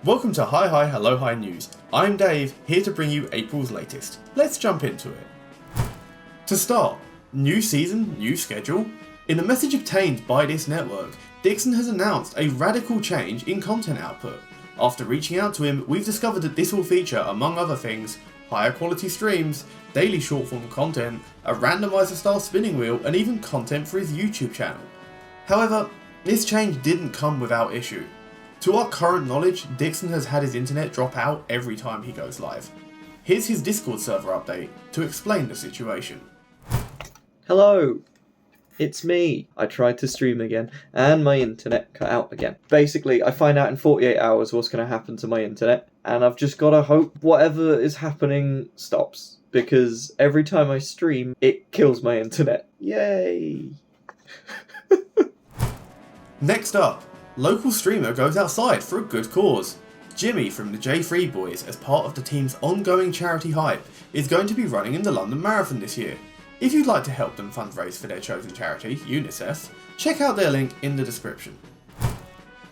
Welcome to Hi Hi Hello Hi News. I'm Dave, here to bring you April's latest. Let's jump into it. To start, new season, new schedule. In a message obtained by this network, Dixon has announced a radical change in content output. After reaching out to him, we've discovered that this will feature, among other things, higher quality streams, daily short form content, a randomizer style spinning wheel, and even content for his YouTube channel. However, this change didn't come without issue. To our current knowledge, Dixon has had his internet drop out every time he goes live. Here's his Discord server update to explain the situation. Hello, it's me. I tried to stream again and my internet cut out again. Basically, I find out in 48 hours what's going to happen to my internet, and I've just got to hope whatever is happening stops, because every time I stream, it kills my internet. Yay! Next up, local streamer goes outside for a good cause. Jimmy from the J3 Boys, as part of the team's ongoing charity hype, is going to be running in the London Marathon this year. If you'd like to help them fundraise for their chosen charity, UNICEF, check out their link in the description.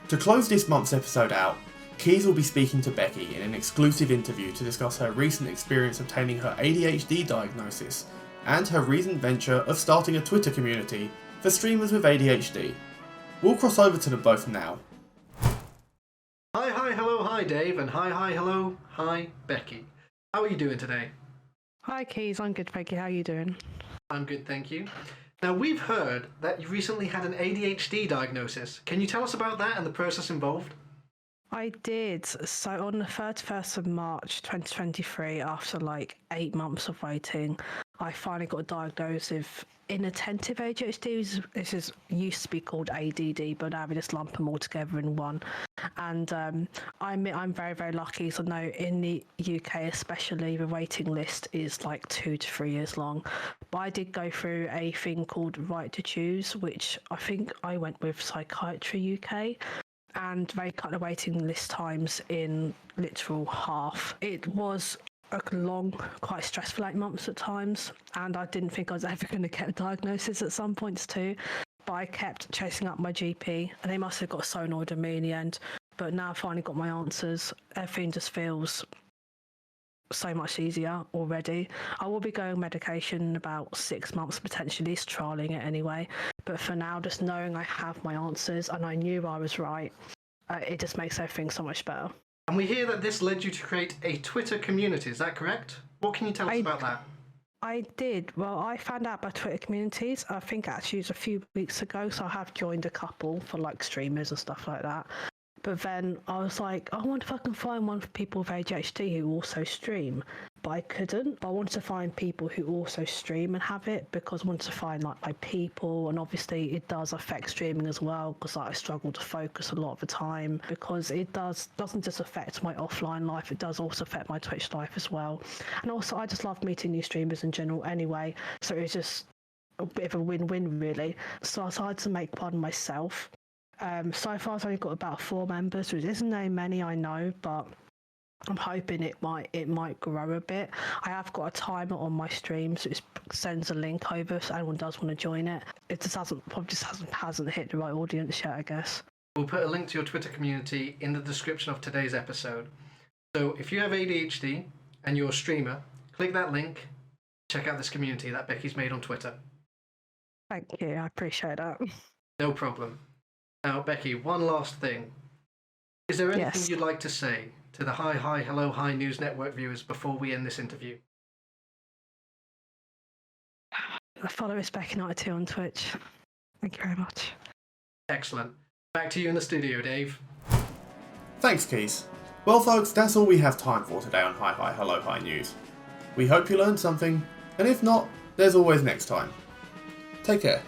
To close this month's episode out, Keys will be speaking to Becky in an exclusive interview to discuss her recent experience obtaining her ADHD diagnosis and her recent venture of starting a Twitter community for streamers with ADHD. We'll cross over to them both now. Hi, hello, hi Dave, and hi, hello, hi Becky. How are you doing today? Hi Keys, I'm good, thank you. How are you doing? I'm good, thank you. Now, we've heard that you recently had an ADHD diagnosis. Can you tell us about that and the process involved? I did. So on the 31st of March 2023, after like 8 months of waiting, I finally got diagnosed with inattentive ADHD. This is used to be called ADD, but now we just lump them all together in one. And I admit I'm very, very lucky. So no, in the UK especially, the waiting list is like 2 to 3 years long. But I did go through a thing called Right to Choose, which I think I went with Psychiatry UK. And they cut the waiting list times in literal half. It was a long, quite stressful 8 months at times, and I didn't think I was ever going to get a diagnosis at some points too. But I kept chasing up my GP, and they must have got so annoyed at me in the end. But now I've finally got my answers. Everything just feels so much easier already. I will be going medication in about 6 months, potentially, trialing it anyway. But for now, just knowing I have my answers and I knew I was right, it just makes everything so much better. And we hear that this led you to create a Twitter community, is that correct? What can you tell us about that? I did. Well, I found out about Twitter communities, I think actually it was a few weeks ago, so I have joined a couple for like streamers and stuff like that. But then I was like, I wonder if I can find one for people with ADHD who also stream. But I couldn't. But I wanted to find people who also stream and have it, because I wanted to find like my people. And obviously it does affect streaming as well, because I struggle to focus a lot of the time, because it doesn't just affect my offline life, it does also affect my Twitch life as well. And also I just love meeting new streamers in general anyway. So it was just a bit of a win-win really. So I decided to make one myself. So far I've only got about 4 members, which isn't very many, I know, but I'm hoping it might grow a bit. I have got a timer on my stream, so it sends a link over if anyone does want to join it. It just hasn't hit the right audience yet, I guess. We'll put a link to your Twitter community in the description of today's episode. So if you have ADHD and you're a streamer, click that link, check out this community that Becky's made on Twitter. Thank you, I appreciate that. No problem. Now, Becky, one last thing. Is there anything Yes. you'd like to say to the Hi, Hello, Hi News Network viewers before we end this interview? Follow us Becky92 on Twitch. Thank you very much. Excellent. Back to you in the studio, Dave. Thanks, Keys. Well folks, that's all we have time for today on Hi Hi Hello Hi News. We hope you learned something, and if not, there's always next time. Take care.